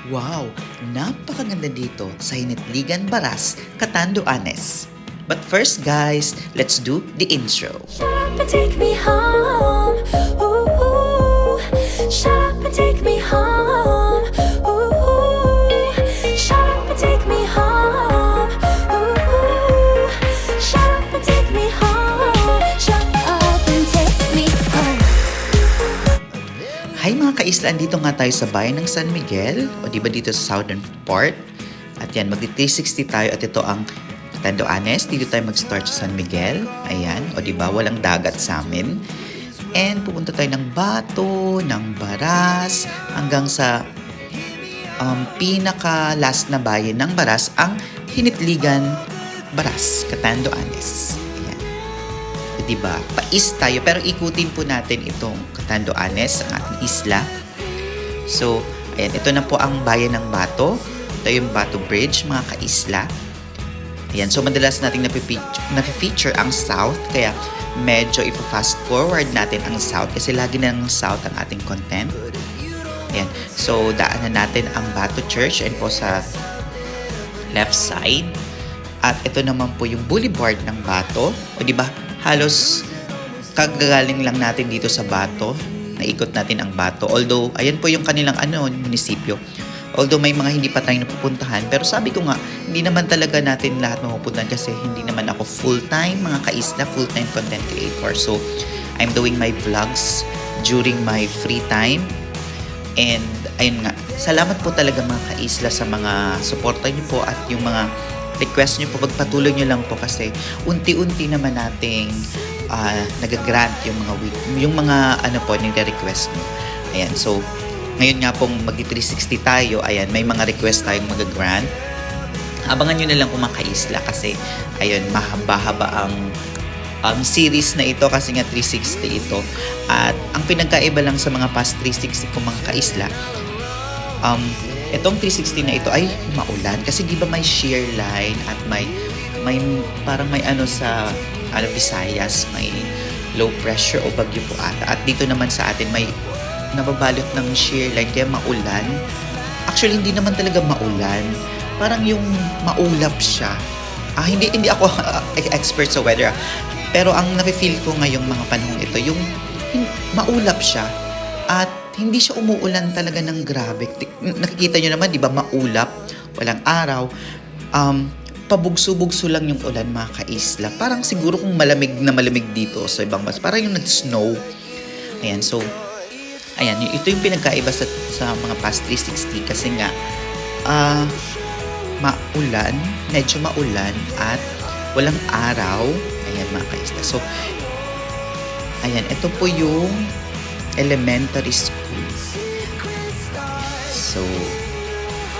Wow, napakaganda dito sa Hinitligan Baras, Catanduanes. But first guys, let's do the intro. Shut up and take me home. Ooh, shut up and take me home. Ooh, shut up and take me home. Ooh, shut up and take me home. Shut up and take me home. Hi mga kaisla, andito nga tayo sa bayan ng San Miguel, o di ba dito sa southern part. At yan, magti-360 tayo at ito ang Catanduanes. Dito tayo mag-start sa San Miguel. Ayan, o di ba walang dagat sa amin. And pupunta tayo ng Bato, ng Baras, hanggang sa pinaka-last na bayan ng Baras, ang Hinitligan Baras, Catanduanes. Ayan. O diba? Pa-east tayo, pero ikutin po natin itong Catanduanes, ang ating isla. So, ayan, ito na po ang bayan ng Bato. Ito yung Bato Bridge, mga kaisla. Ayan, so madalas nating nafe-feature ang South, kaya medyo ipa-fast forward natin ang South kasi lagi na ng South ang ating content. Ayan, so daanan natin ang Bato Church and po sa left side. At ito naman po yung boulevard ng Bato. O di ba halos kagagaling lang natin dito sa Bato. Naikot natin ang Bato. Although, ayan po yung kanilang munisipyo. Although may mga hindi pa tayong napupuntahan. Pero sabi ko nga, hindi naman talaga natin lahat mapupuntahan kasi hindi naman ako full-time mga kaisla, full-time content creator. So, I'm doing my vlogs during my free time. And ayun nga, salamat po talaga mga kaisla sa mga suporta niyo po at yung mga request niyo po. Pagpatuloy niyo lang po kasi unti-unti naman nating nag-grant yung mga nire-request niyo. Ayan, so ngayon nga pong mag-360 tayo, ayan, may mga request tayong mag-grant. Abangan nyo na lang kung mga kaisla kasi, ayun, mahaba-haba ang series na ito kasi nga 360 ito. At ang pinagkaiba lang sa mga past 360 kung mga kaisla, itong 360 na ito ay maulan kasi di ba may shear line at may parang may sa Visayas, may low pressure o bagyo po ata. At dito naman sa atin may nababalot ng shear line kaya maulan. Actually, hindi naman talaga maulan. Parang yung maulap siya. Hindi ako expert sa weather. Pero ang nafe-feel ko ngayong mga panahon ito, yung maulap siya. At hindi siya umuulan talaga ng grabe. Nakikita nyo naman, di ba, maulap, walang araw. Pabugso-bugso lang yung ulan, mga kaisla. Parang siguro kung malamig na malamig dito sa ibang bansa. Parang yung nag-snow. Ayan, so ayan, ito yung pinagkaiba sa mga past 360 kasi nga medyo maulan at walang araw. Ayan mga kaisla. So, ayan, ito po yung elementary school. So,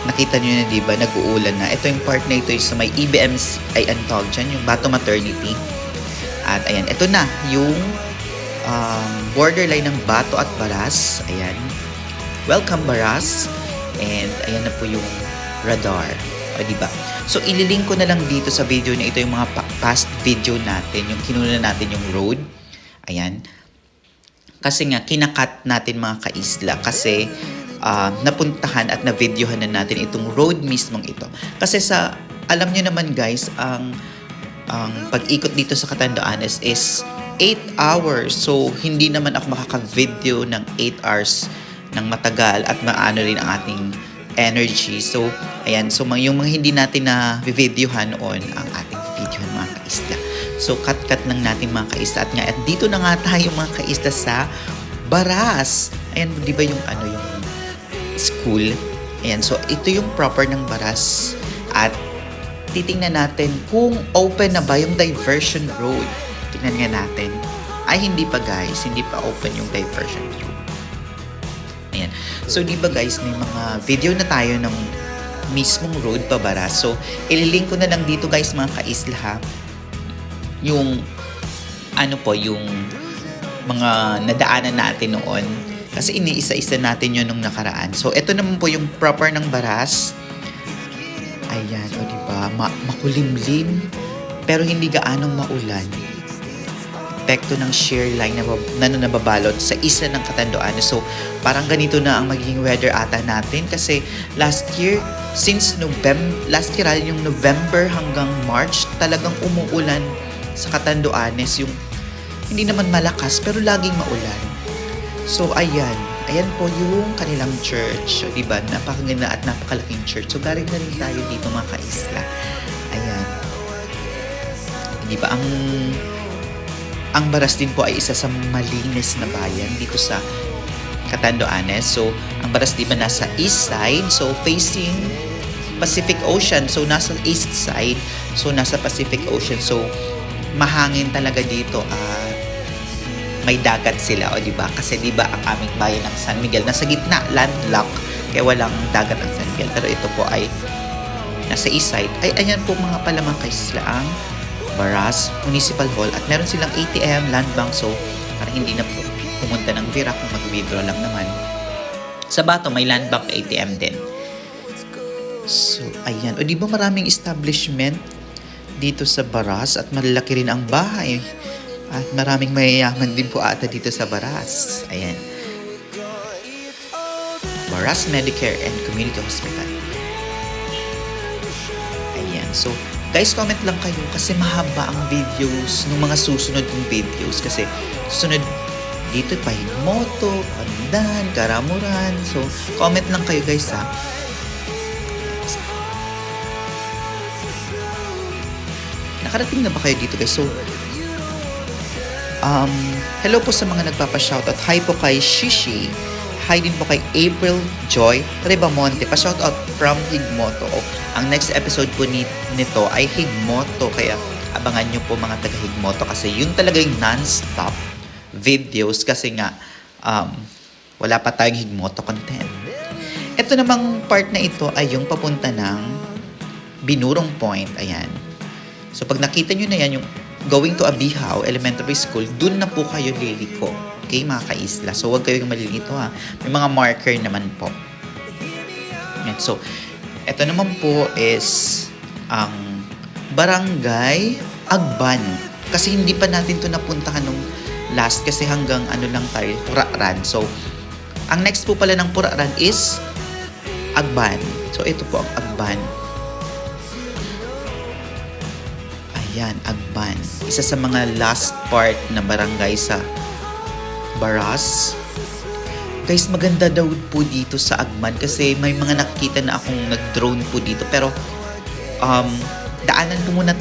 nakita nyo na diba, nag-uulan na. Ito yung part na ito yung sa may EBMs, ay antog dyan, yung Bato Maternity. At ayan, ito na yung borderline ng Bato at Baras. Ayan. Welcome Baras. And ayan na po yung radar. O diba? So ililink ko na lang dito sa video na ito yung mga past video natin. Yung kinuna natin yung road. Ayan. Kasi nga kinakat natin mga kaisla. Kasi napuntahan at na-videohan na natin itong road mismong ito. Kasi alam nyo naman guys, ang pag-ikot dito sa Catanduanes is 8 hours. So, hindi naman ako makaka-video ng 8 hours ng matagal at maano rin ang ating energy. So, ayan. So, yung mga hindi natin na videohan on ang ating video mga kaisla. So, cut-cut lang natin mga kaisla. At dito na nga tayo mga kaisla sa Baras. Ayan, di ba yung yung school? Ayan. So, ito yung proper ng Baras. At titingnan natin kung open na ba yung diversion road. Tingnan nga natin. Ay, hindi pa guys. Hindi pa open yung diversion road. Ayan. So, di ba guys, may mga video na tayo ng mismong road pabara. So, ililink ko na lang dito guys mga kaisla ha. Yung, yung mga nadaanan natin noon. Kasi iniisa-isa natin yun nung nakaraan. So, ito naman po yung proper ng Baras. Ayan, o diba? Makulimlim. Pero hindi gaanong maulan. epekto ng shear line na nababalot sa isa ng Catanduanes. So, parang ganito na ang magiging weather ata natin kasi last year yung November hanggang March, talagang umuulan sa Catanduanes. Yung hindi naman malakas pero laging maulan. So, ayan po yung kanilang church. So, diba? Napakaganda at napakalaking church. So, galing na rin tayo dito mga ka-isla. Ayan. Diba? Ang Baras din po ay isa sa malinis na bayan dito sa Catanduanes. So, ang Baras diba nasa east side. So, facing Pacific Ocean. So, nasa east side. So, nasa Pacific Ocean. So, mahangin talaga dito. May dagat sila, o diba? Kasi diba ang aming bayan ng San Miguel nasa gitna, landlocked, kaya walang dagat ang San Miguel. Pero ito po ay nasa east side. Ayan po mga palamang kaisla ang Baras Municipal Hall at meron silang ATM, land bank, so parang hindi na po pumunta ng Vira kung mag-withdraw lang naman. Sa Bato may land bank ATM din. So ayan, o diba maraming establishment dito sa Baras at malalaki rin ang bahay. At maraming mayayaman din po ata dito sa Baras. Ayan. Baras Medicare and Community Hospital. Ayan. So, guys, comment lang kayo kasi mahaba ang videos ng mga susunod kong videos. Kasi susunod dito pa Higmoto, Pandan, Karamuran. So, comment lang kayo guys ha. Nakarating na ba kayo dito guys? So, hello po sa mga nagpapa-shoutout. Hi po kay Shishi. Hi din po kay April Joy Rebamonte. Pa-shoutout from Higmoto. Ang next episode po nito ay Higmoto. Kaya abangan nyo po mga taga-Higmoto. Kasi yun talaga yung non-stop videos. Kasi nga, wala pa tayong Higmoto content. Ito namang part na ito ay yung papunta ng Binurong Point. Ayan. So, pag nakita nyo na yan, yung going to Abihaw Elementary School, dun na po kayo liliko. Okay, mga ka-isla. So, huwag kayong malilito ha. May mga marker naman po. And so, ito naman po is ang Barangay Agban. Kasi hindi pa natin to napuntahan nung last kasi hanggang lang tayo, Puraran. So, ang next po pala ng Puraran is Agban. So, ito po ang Agban. Ayan, Agban. Isa sa mga last part na barangay sa Baras. Guys, maganda daw po dito sa Agban kasi may mga nakikita na akong nag-drone po dito. Pero, daanan muna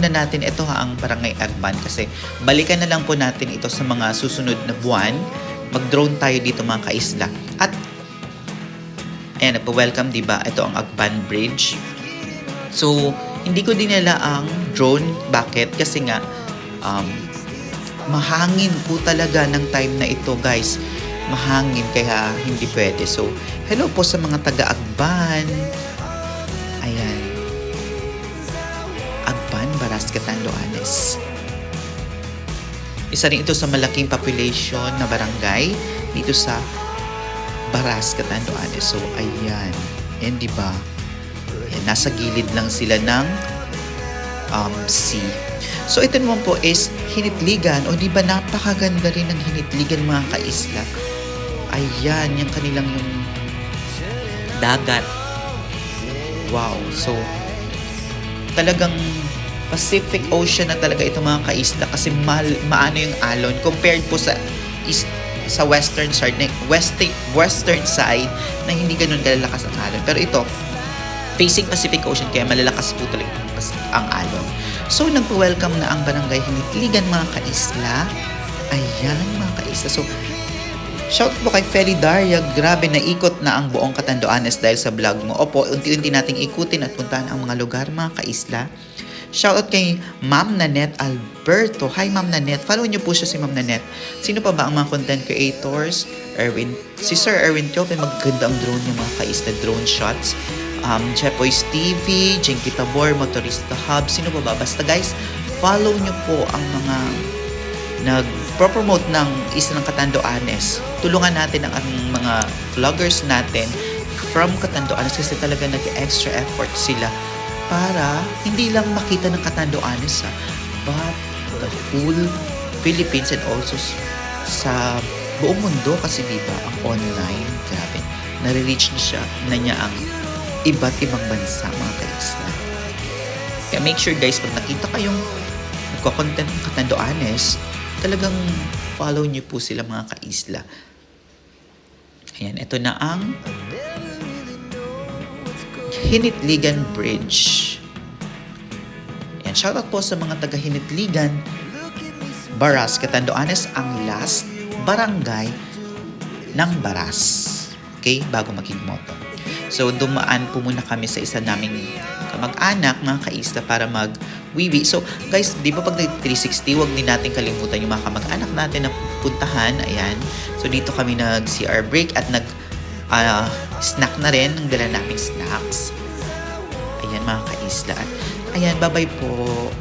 natin ito ang barangay Agban kasi balikan na lang po natin ito sa mga susunod na buwan. Mag-drone tayo dito mga kaisla. At, ayan, nagpa-welcome, diba? Ito ang Agban Bridge. So, hindi ko dinala ang drone. Bakit? Kasi nga, mahangin po talaga ng time na ito, guys. Mahangin, kaya hindi pwede. So, hello po sa mga taga-Agban. Ayan. Agban, Baras, Catanduanes. Isa rin ito sa malaking population na barangay dito sa Baras, Catanduanes. So, ayan. Ayan, diba? Nasa gilid lang sila ng sea. So, ito naman po is Hinitligan. O, di ba napakaganda rin ng Hinitligan, mga kaisla? Ayan, yung kanilang yung dagat. Wow. So, talagang Pacific Ocean na talaga ito, mga kaisla, kasi maano yung alon compared po sa east, sa western side na hindi ganun kalalakas ang alon. Pero ito, facing Pacific Ocean, kaya malalakas po talaga ang alon. So, nagpo-welcome na ang barangay Hinitligan, mga kaisla. Ayan, mga kaisla. So, shout po kay Feli Daria. Grabe, naikot na ang buong Catanduanes dahil sa vlog mo. Opo, unti-unti nating ikutin at puntahan ang mga lugar, mga kaisla. Shoutout kay Ma'am Nanette Alberto. Hi, Ma'am Nanette. Follow niyo po siya, si Ma'am Nanette. Sino pa ba ang mga content creators? Si Sir Erwin Tiope, maganda ang drone niya, mga kaisla. Drone shots. Chepoy's TV, Jenky Tabor, Motorista Hub, sino pa ba? Basta guys, follow nyo po ang mga nag-promote ng isa ng Catanduanes. Tulungan natin ang mga vloggers natin from Catanduanes kasi talaga nag-extra effort sila para hindi lang makita ng Catanduanes but the whole Philippines and also sa buong mundo kasi diba ang online, grabe, nare-reach na niya ang iba't ibang bansa mga kaisla. Kaya make sure guys, pag nakita kayong nagko-content ng Katanduanes, talagang follow niyo po sila mga kaisla. Ayan, ito na ang Hinitligan Bridge. Ayan, shoutout po sa mga taga Hinitligan, Baras, Catanduanes, ang last barangay ng Baras. Okay, bago mag-Higmoto. So, dumaan po muna kami sa isa naming kamag-anak, mga kaisla, para mag-wiwi. So, guys, di ba pag 360, wag din natin kalimutan yung mga kamag-anak natin na puntahan. Ayan. So, dito kami nag-CR break at snack na rin. Ang dala naming snacks. Ayan, mga kaisla. At, ayan, bye-bye po.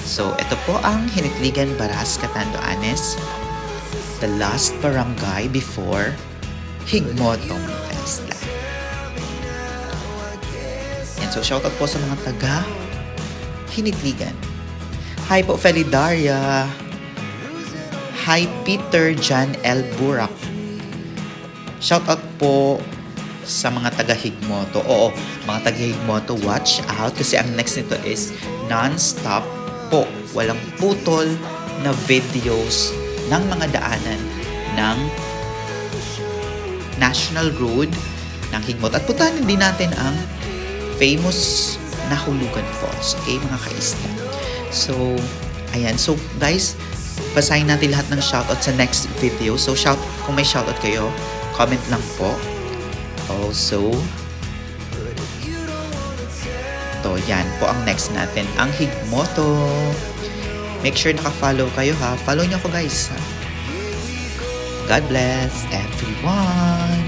So, ito po ang Hinitligan, Baras, Catanduanes. The last barangay before Higmoto, mga kaisla. Yan, so shoutout po sa mga taga Hinitligan. Hi po, Felidaria. Hi, Peter Jan L. Burak. Shoutout po sa mga taga Higmoto. Oo, mga taga Higmoto, watch out kasi ang next nito is non-stop po. Walang putol na videos ng mga daanan ng National Road ng Higmoto. At puntahan din natin ang famous Nahulugan Falls. Okay, mga kaisla. So, ayan. So, guys, basahin natin lahat ng shoutout sa next video. So, kung may shoutout kayo, comment lang po. Also, to, yan po ang next natin. Ang Higmoto. Make sure naka-follow kayo ha. Follow niyo ako guys ha. God bless everyone.